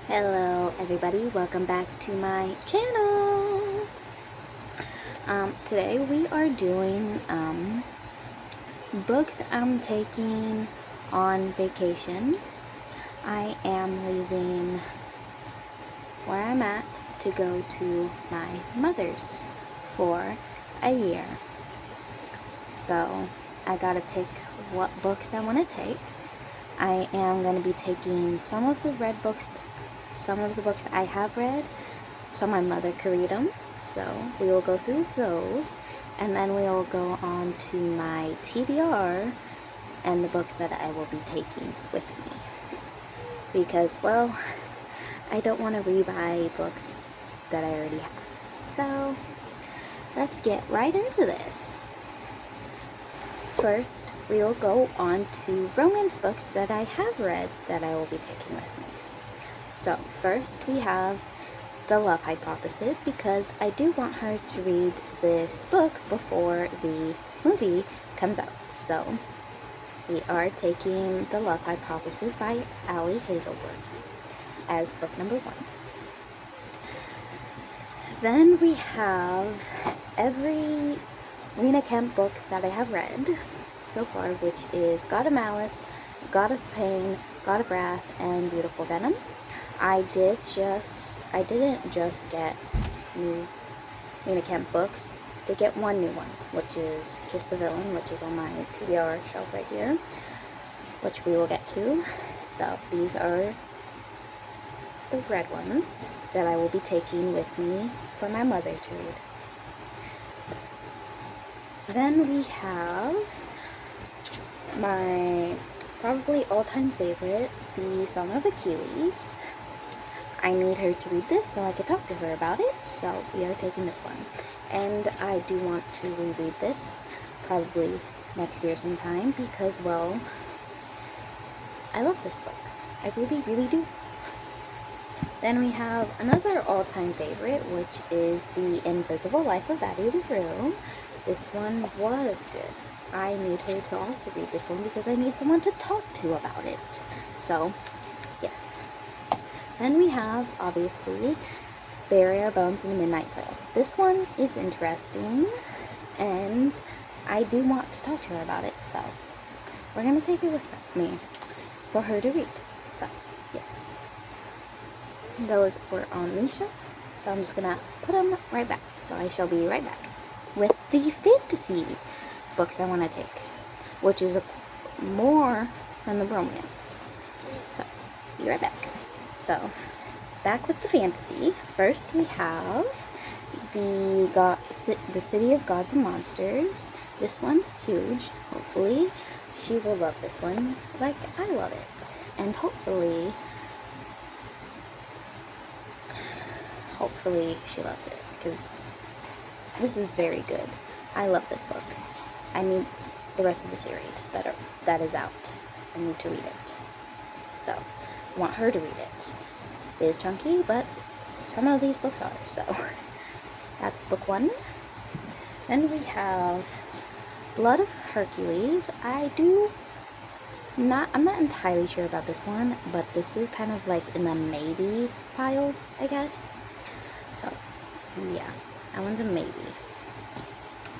Hello everybody, welcome back to my channel. Today we are doing books I'm taking on vacation. I am leaving where I'm at to go to my mother's for a year. So I gotta pick what books I want to take. I am going to be taking some of the books I have read, so my mother could read them. So we will go through those, and then we will go on to my TBR and the books that I will be taking with me. Because, well, I don't want to rebuy books that I already have. So let's get right into this. First, we will go on to romance books that I have read that I will be taking with me. So, first we have The Love Hypothesis, because I do want her to read this book before the movie comes out. So, we are taking The Love Hypothesis by Ali Hazelwood as book number 1. Then we have every Lena Kemp book that I have read so far, which is God of Malice, God of Pain, God of Wrath, and Beautiful Venom. I didn't just get new Lena Kemp books. I did get one new one, which is Kiss the Villain, which is on my TBR shelf right here, which we will get to. So these are the red ones that I will be taking with me for my mother to read. Then we have my probably all-time favorite, The Song of Achilles. I need her to read this so I could talk to her about it, so we are taking this one. And I do want to reread this probably next year sometime because, well, I love this book. I really, really do. Then we have another all-time favorite, which is The Invisible Life of Addie LaRue. This one was good. I need her to also read this one because I need someone to talk to about it. So, yes. Then we have, obviously, Bury Our Bones in the Midnight Soil. This one is interesting, and I do want to talk to her about it, so we're going to take it with me for her to read. So, yes. Those were on the shelf, so I'm just going to put them right back. So I shall be right back with the fantasy books I want to take, which is more than the romance. So, be right back. So, back with the fantasy. First we have the City of Gods and Monsters. This one, huge. Hopefully she will love this one like I love it. And hopefully she loves it, because this is very good. I love this book. I need the rest of the series that is out. I need to read it. So, I want her to read it. It is chunky, but some of these books are, so that's book 1. Then we have Blood of Hercules. I'm not entirely sure about this one, but this is kind of like in the maybe pile, I guess. So, yeah, that one's a maybe.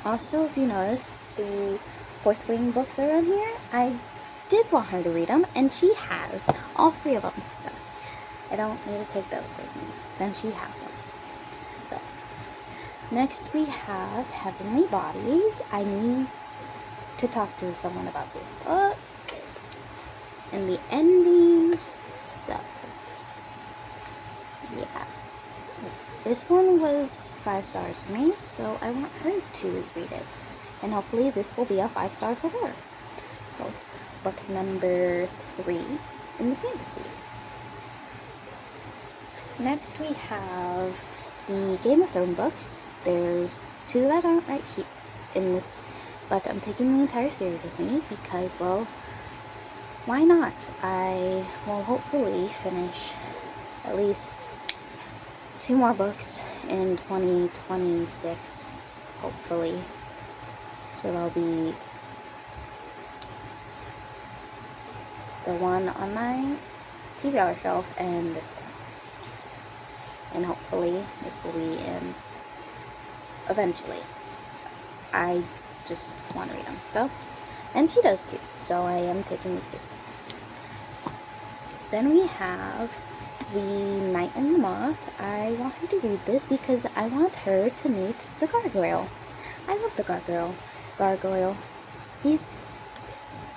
Also, if you notice, the Fourth Wing books are on here. I did want her to read them, and she has all 3 of them, so I don't need to take those with me, since she has them. So, next we have Heavenly Bodies. I need to talk to someone about this book and the ending. So, yeah. This one was 5 stars for me, so I want her to read it. And hopefully this will be a 5-star for her. So, book number 3 in the fantasy. Next we have the Game of Thrones books. There's 2 that aren't right here in this, but I'm taking the entire series with me because, well, why not? I will hopefully finish at least 2 more books in 2026, hopefully. So that'll be the one on my TBR shelf and this one. and hopefully this will be in eventually. I just want to read them. So, and she does too. So I am taking these two. Then we have The Night and the Moth. I want her to read this because I want her to meet the gargoyle. I love the gargoyle. He's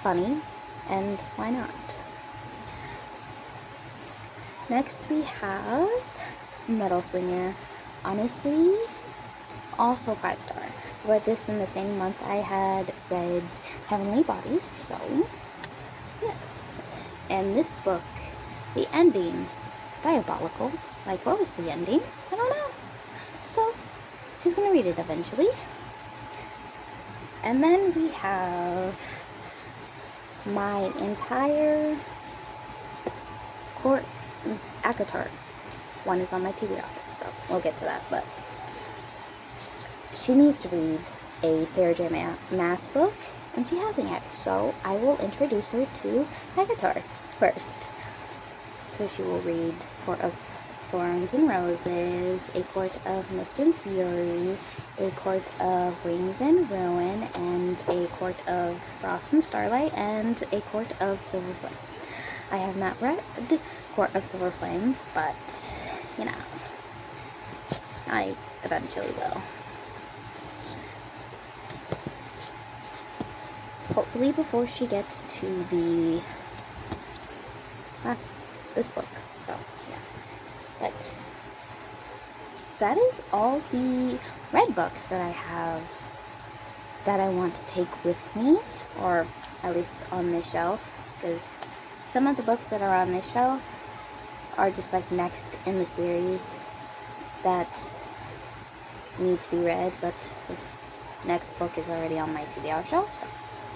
funny, and why not? Next we have Metal Slinger. Honestly, also 5-star. Read this in the same month I had read Heavenly Bodies, so yes. And this book, the ending, diabolical. Like, what was the ending? I don't know. So, she's gonna read it eventually. And then we have my entire court ACOTAR one is on my TBR show, so we'll get to that, but she needs to read a Sarah J. Maas book, and she hasn't yet, so I will introduce her to ACOTAR first. So she will read Court of Thorns and Roses, A Court of Mist and Fury, A Court of Rings and Ruin, and A Court of Frost and Starlight, and A Court of Silver Flames. I have not read Court of Silver Flames, but, you know, I eventually will. Hopefully before she gets to this book, so, yeah. But that is all the read books that I have that I want to take with me, or at least on this shelf, because some of the books that are on this shelf are just like next in the series that need to be read, but the next book is already on my TBR shelf, so,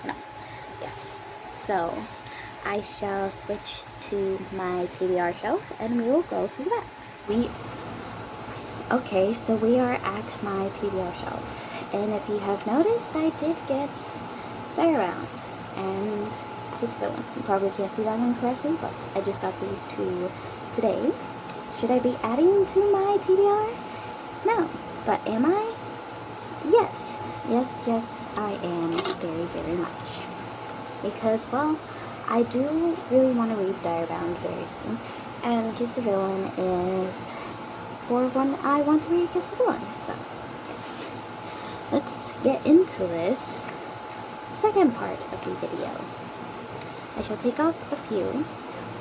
no, yeah. So, I shall switch to my TBR shelf, and we will go through that. Okay, so we are at my TBR shelf, and if you have noticed, I did get Diaround and this villain. You probably can't see that one correctly, but I just got these two today. Should I be adding to my TBR? No, but am I? Yes, I am very, very much. Because, well, I do really want to read Direbound very soon, and Kiss the Villain is for when I want to read Kiss the Villain, so, yes. Let's get into this second part of the video. I shall take off a few,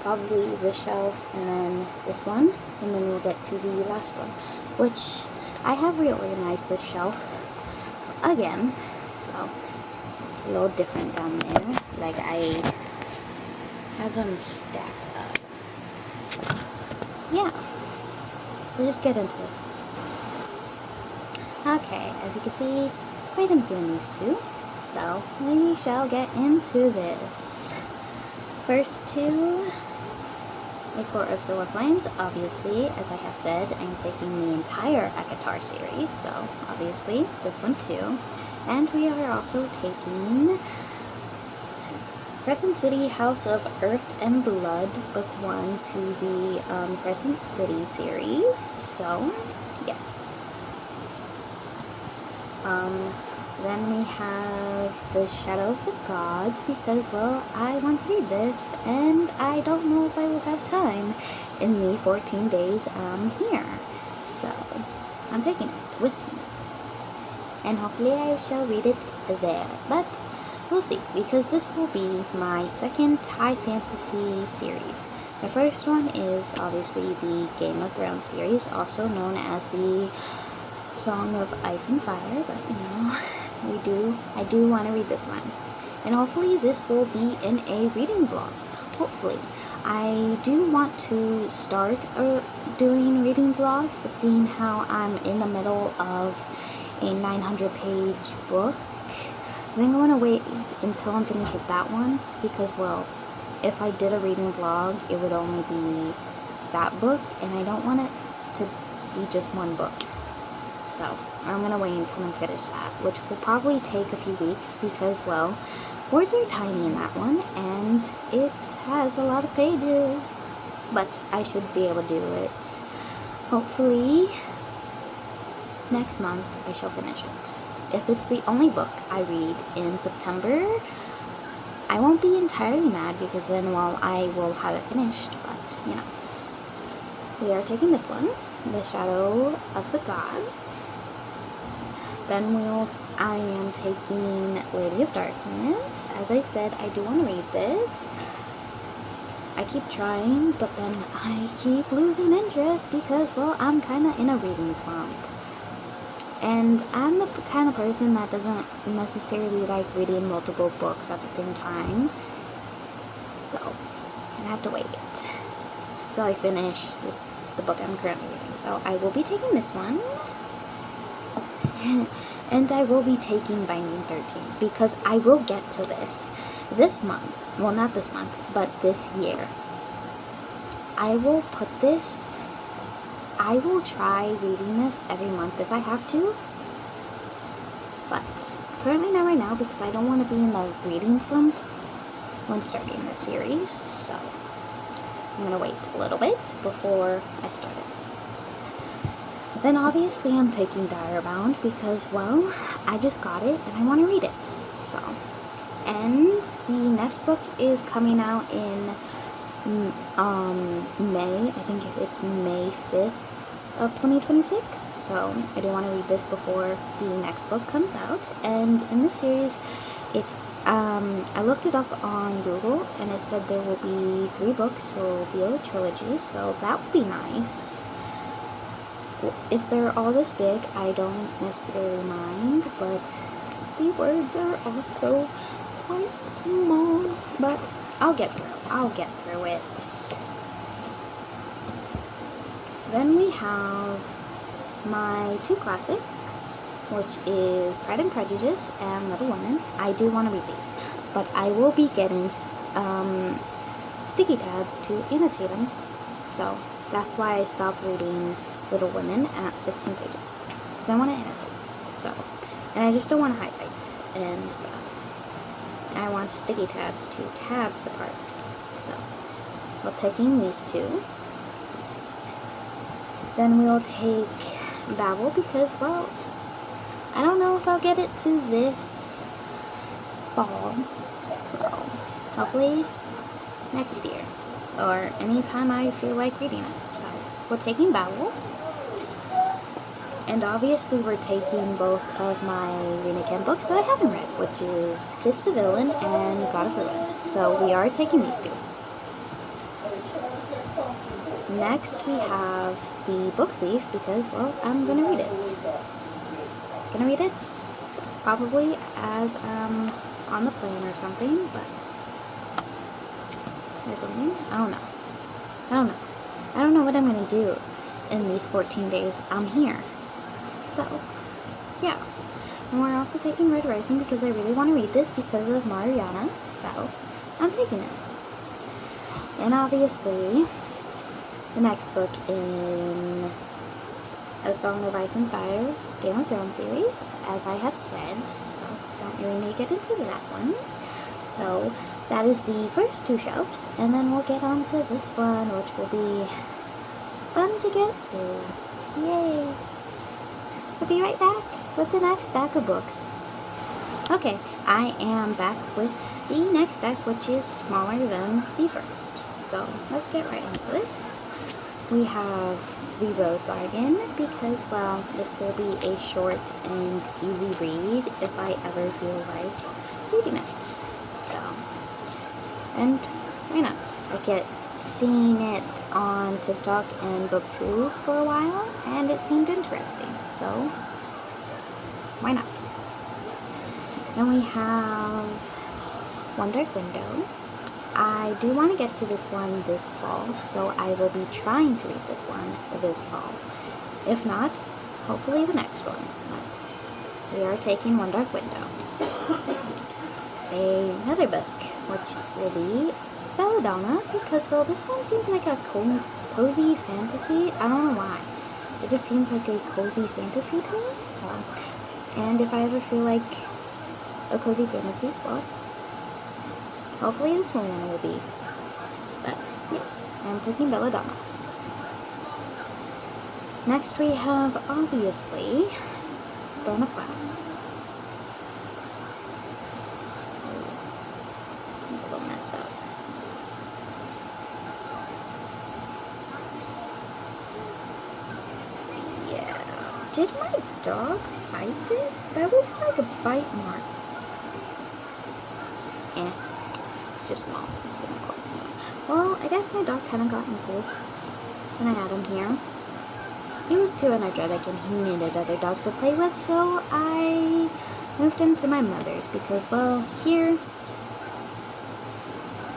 probably this shelf, and then this one, and then we'll get to the last one, which I have reorganized this shelf again, so it's a little different down there. Like, I have them stacked up. Yeah, we'll just get into this. Okay, as you can see, wait, I'm doing these two, so we shall get into this. First two, A Court of Silver Flames. Obviously, as I have said, I'm taking the entire ACOTAR series, so obviously this one too. And we are also taking Crescent City House of Earth and Blood, Book 1 to the Crescent City series. So, yes. Then we have The Shadow of the Gods, because, well, I want to read this, and I don't know if I will have time in the 14 days I'm here. So, I'm taking it with me. And hopefully I shall read it there, but we'll see, because this will be my second high fantasy series. The first one is obviously the Game of Thrones series, also known as the Song of Ice and Fire, but you know, I do want to read this one. And hopefully this will be in a reading vlog. Hopefully. I do want to start doing reading vlogs, but seeing how I'm in the middle of a 900-page book, I think I want to wait until I'm finished with that one, because, well, if I did a reading vlog, it would only be that book, and I don't want it to be just one book. So, I'm going to wait until I finish that, which will probably take a few weeks, because, well, words are tiny in that one, and it has a lot of pages. But I should be able to do it, hopefully next month I shall finish it. If it's the only book I read in September, I won't be entirely mad because then, well, I will have it finished, but, you know. We are taking this one, The Shadow of the Gods. Then I am taking Lady of Darkness. As I've said, I do want to read this. I keep trying, but then I keep losing interest because, well, I'm kind of in a reading slump. And I'm the kind of person that doesn't necessarily like reading multiple books at the same time. So, I have to wait until I finish the book I'm currently reading. So, I will be taking this one. And I will be taking Binding 13 because I will get to this month. Well, not this month, but this year. I will try reading this every month if I have to. But currently not right now because I don't want to be in the reading slump when starting this series. So I'm going to wait a little bit before I start it. Then obviously I'm taking Diarybound because, well, I just got it and I want to read it. So, and the next book is coming out in May. I think it's May 5th of 2026. So I do want to read this before the next book comes out. And in this series, I looked it up on Google and it said there will be 3 books, so it will be a trilogy. So that would be nice. If they're all this big, I don't necessarily mind, but the words are also quite small. But I'll get through it. Then we have my 2 classics, which is Pride and Prejudice and Little Women. I do want to read these, but I will be getting sticky tabs to annotate them. So that's why I stopped reading Little Women at 16 pages, because I want to annotate. So, and I just don't want to highlight and stuff. I want sticky tabs to tab the parts. So, we're taking these 2. Then we'll take Babel because, well, I don't know if I'll get it to this fall. So, hopefully next year or anytime I feel like reading it. So, we're taking Babel. And obviously we're taking both of my Rina Kent books that I haven't read, which is Kiss the Villain and God of Ruin. So we are taking these 2. Next we have The Book Thief because, well, I'm gonna read it. Gonna read it probably as on the plane or something, but or something. I don't know. I don't know what I'm gonna do in these 14 days I'm here. So, yeah. And we're also taking Red Rising because I really want to read this because of Mariana. So, I'm taking it. And obviously, the next book in A Song of Ice and Fire, Game of Thrones series, as I have said. So, don't really need to get into that one. So, that is the first 2 shelves. And then we'll get on to this one, which will be fun to get through. Yay! I'll be right back with the next stack of books. Okay, I am back with the next stack, which is smaller than the first. So let's get right into this. We have The Rose Bargain because, well, this will be a short and easy read if I ever feel like reading it. So, and why not? I get seeing it on TikTok and BookTube for a while, and it seemed interesting, so why not? Then we have One Dark Window. I do want to get to this one this fall, so I will be trying to read this one this fall. If not, hopefully the next one. But we are taking One Dark Window. Another book, which will be Belladonna, because, well, this one seems like a cozy fantasy. I don't know why. It just seems like a cozy fantasy to me, so. And if I ever feel like a cozy fantasy, well, hopefully this one will be. But, yes, I'm taking Belladonna. Next we have, obviously, Throne of Glass. Oh, it's a little messed up. Yeah. Did my dog bite this? That looks like a bite mark. It's just small. It's in the corner. So. Well, I guess my dog kind of got into this when I had him here. He was too energetic and he needed other dogs to play with, so I moved him to my mother's because, well, here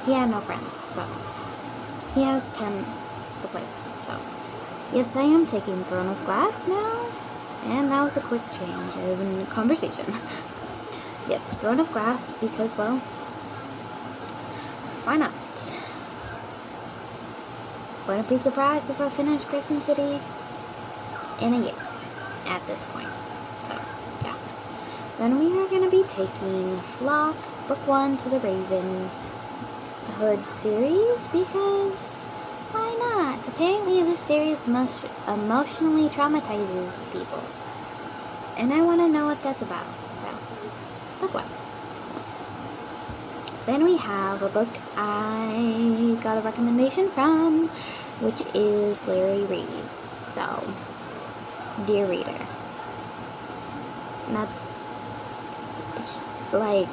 he had no friends, so he has 10 to play with. So, yes, I am taking Throne of Glass now, and that was a quick change in conversation. Yes, Throne of Glass because, well, why not? Wouldn't be surprised if I finish Crescent City in a year at this point. So, yeah. Then we are going to be taking Flock, Book 1 to the Raven Hood series because why not? Apparently this series emotionally traumatizes people. And I want to know what that's about. So, Book 1. Then we have a book I got a recommendation from, which is Larry Reed's. So, dear reader. Now, it's like,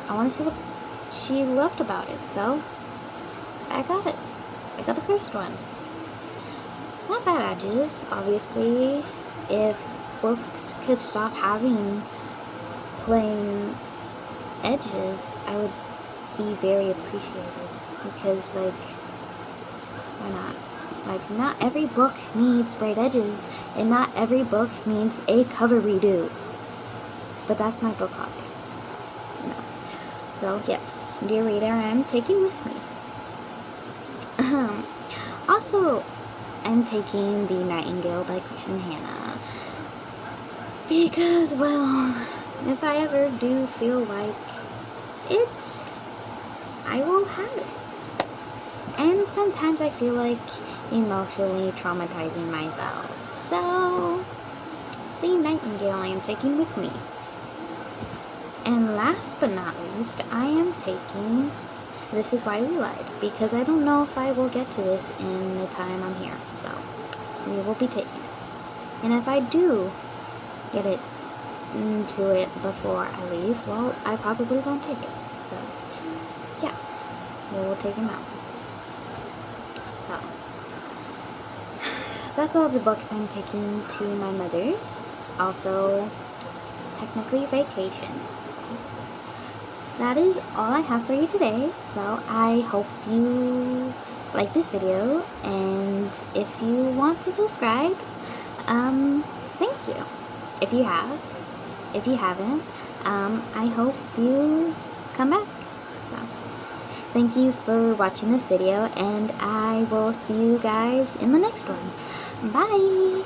I want to see what she loved about it, so I got it. I got the first one. Not bad edges, obviously. If books could stop having plain edges, I would be very appreciated because, like, why not? Like, not every book needs bright edges, and not every book needs a cover redo. But that's my book hot takes, you know. So, yes, dear reader, I'm taking with me. Also, I'm taking The Nightingale by Christian Hannah because, well, if I ever do feel like it, I will have it. And sometimes I feel like emotionally traumatizing myself. So, The Nightingale I am taking with me. And last but not least, I am taking This Is Why We Lied, because I don't know if I will get to this in the time I'm here. So, we will be taking it. And if I do get it into it before I leave, well, I probably won't take it. So, yeah, we will take them out. So, that's all the books I'm taking to my mother's. Also, technically vacation. So, that is all I have for you today. So, I hope you like this video. And if you want to subscribe, thank you. If you have. If you haven't, I hope you come back. So, thank you for watching this video, and I will see you guys in the next one. Bye!